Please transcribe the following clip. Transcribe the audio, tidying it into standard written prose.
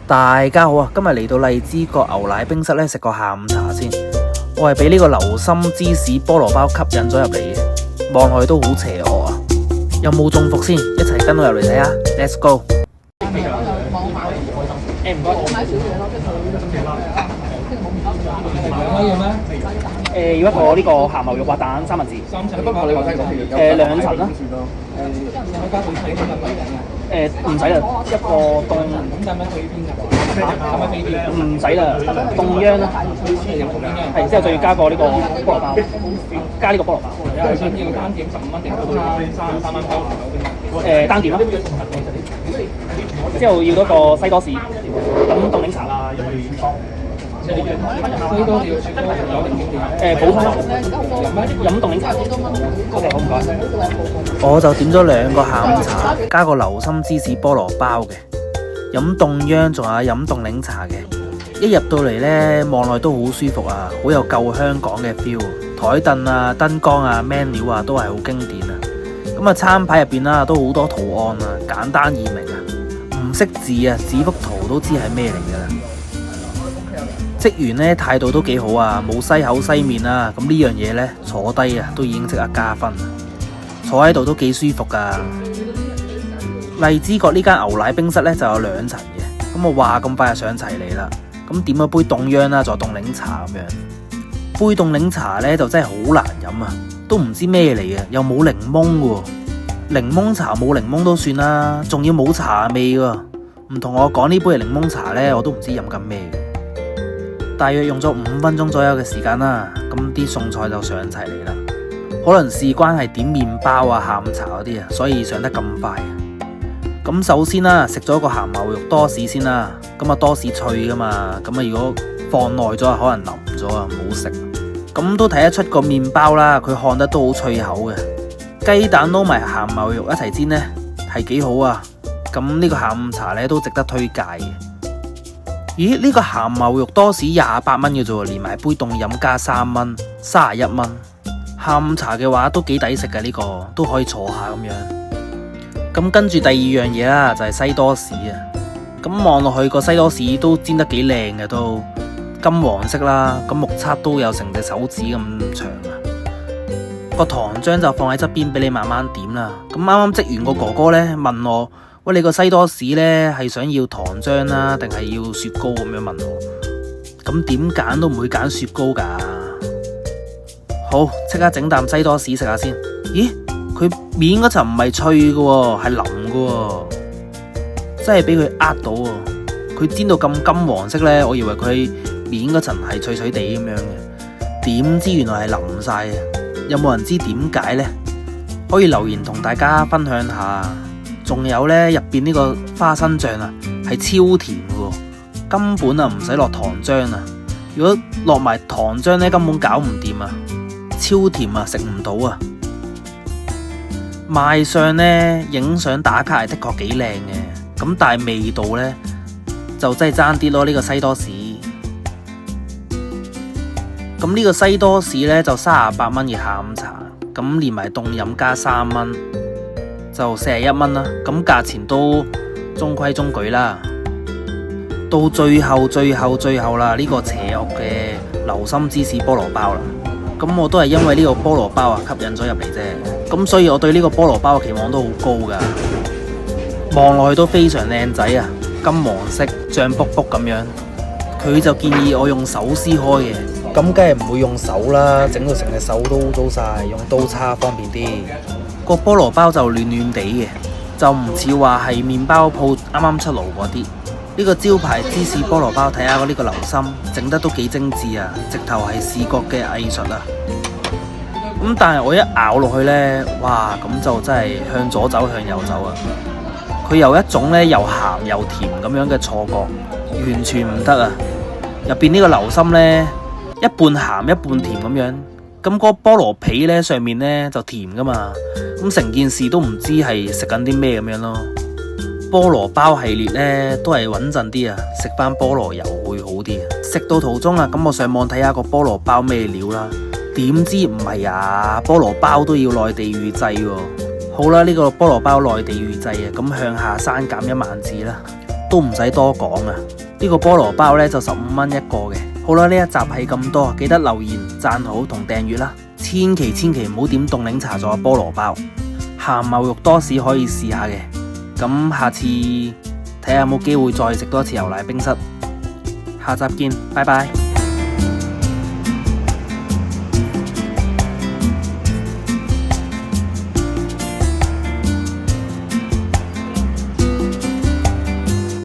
大家好啊！今日嚟到荔枝角牛奶冰室咧，食個下午茶先。我係俾呢個流心芝士菠蘿包吸引咗入嚟嘅，望落去都好邪惡啊！有冇中伏先？一齊跟我入嚟睇下。Let's go！唔該，可以咩？要一個呢個鹹牛肉滑蛋三文治。不過你話齋講兩層啦。可以加水洗咁樣唔使啦，一個凍。咁使唔使去邊㗎？使唔使飛啲？唔使啦，凍央啦。係，之後就要加個呢個菠蘿包，加呢個菠蘿包。係想要單點15蚊定3蚊包？單點啦。之後要嗰個西多士，咁凍檸茶啦。西多士要雪糕有定經典？普通啦。飲凍檸茶。OK， 好唔該。我就點咗2個下午茶，加個流心芝士菠蘿包嘅，飲凍央，仲有飲凍檸茶嘅。一入到嚟呢，望落都好舒服啊，好有舊香港嘅 feel。台凳啊、燈光啊、menu 啊都係好經典啊。咁啊，餐牌入邊啦都好多圖案啊，簡單易明啊。唔識字啊，指幅圖都知係咩嚟㗎啦。職員呢態度都幾好啊，冇西口西面啊。咁呢樣嘢呢，坐低啊都已經即刻加分。坐喺度都幾舒服噶。荔枝角呢間牛奶冰室呢就有2層嘅，咁我話咁快就上齊嚟啦。咁點咗杯凍央啦，再凍檸茶咁樣。杯凍檸茶呢就真係好難飲啊，都唔知咩嚟嘅，又冇檸檬嘅。檸檬茶冇檸檬都算啦，仲要冇茶味喎。唔同我講呢杯係檸檬茶呢，我都唔知飲緊咩。大約用咗5分鐘左右嘅時間啦，咁啲餸菜就上齊嚟啦。可能事關係點麵包啊、下午茶嗰啲啊，所以上得咁快。咁首先啦，食咗個鹹牛肉多士先啦。咁啊多士脆噶嘛，咁啊如果放耐咗啊，可能腍咗啊，唔好食。咁都睇得出個麵包啦，佢看得都好脆口嘅。雞蛋撈埋鹹牛肉一齊煎呢，係幾好啊。咁呢個下午茶呢，都值得推介嘅。咦？呢個鹹牛肉多士28蚊嘅啫喎，連埋杯凍飲加3蚊，31蚊。下午茶嘅話都幾抵食嘅，呢個都可以坐下咁樣。咁跟住第二樣嘢啦，就係西多士啊。咁望落去個西多士都煎得幾靚嘅，都金黃色啦。咁目測都有成隻手指咁長啊。個糖漿就放喺側邊俾你慢慢點啦。咁啱啱職員個哥哥呢問我：喂，你個西多士呢係想要糖漿啦，定係要雪糕咁樣問我？咁點揀都唔會揀雪糕噶。好，即刻整啖西多士食下先。咦，佢面嗰層唔係脆嘅喎，係腍嘅喎，真係俾佢呃到喎。佢煎到咁金黃色呢，我以為佢面嗰層係脆脆地咁樣嘅，點知原來係腍晒嘅。有冇人知點解呢？可以留言同大家分享下。仲有呢，入邊呢個花生醬啊，係超甜嘅喎，根本啊唔使落糖漿啊。如果落埋糖漿呢，根本搞唔掂啊。超甜啊，食唔到啊！賣相呢，影相打卡係的確幾靚嘅，咁但係味道呢，就真係爭啲咯。呢個西多士，咁呢個西多士呢，就38蚊嘅下午茶，咁連埋凍飲加3蚊，就41蚊啦。咁價錢都中規中矩啦。到最後啦，呢個邪惡嘅流心芝士菠蘿包啦。咁我都係因為呢個菠蘿包啊吸引咗入嚟啫，咁所以我對呢個菠蘿包嘅期望都好高噶。望落去都非常靚仔啊，金黃色脹卜卜咁樣。佢就建議我用手撕開嘅，咁梗係唔會用手啦，整到成隻手都污糟晒，用刀叉方便啲。個菠蘿包就嫩嫩地嘅，就唔似話係麵包鋪啱啱出爐嗰啲。呢個招牌芝士菠蘿包，睇下呢個流心整得都幾精緻啊，直頭係視覺嘅藝術啊。咁但係我一咬落去呢，哇，咁就真係向左走向右走啊。佢有一種呢又鹹又甜咁樣嘅錯覺，完全唔得啊。入邊呢個流心呢，一半鹹一半甜咁樣，咁嗰個菠蘿皮呢，上面呢就甜噶嘛，咁成件事都唔知係食緊啲咩咁樣咯。菠蘿包系列呢都係穩陣啲啊，食翻菠蘿油會好啲啊。食到途中啊，咁我上網睇下個菠蘿包咩料啦，點知唔係啊，菠蘿包都要內地預製喎。好啦，呢個菠蘿包內地預製啊，咁向下刪減1萬字啦。都唔使多講啊！呢個菠蘿包呢就15蚊一個嘅。好啦，呢一集係咁多，記得留言、讚好同訂閱啦！千祈唔好點凍檸茶做菠蘿包，鹹牛肉多士可以試下嘅。咁下次睇下有冇機會再食多次牛奶冰室。下集見，拜拜。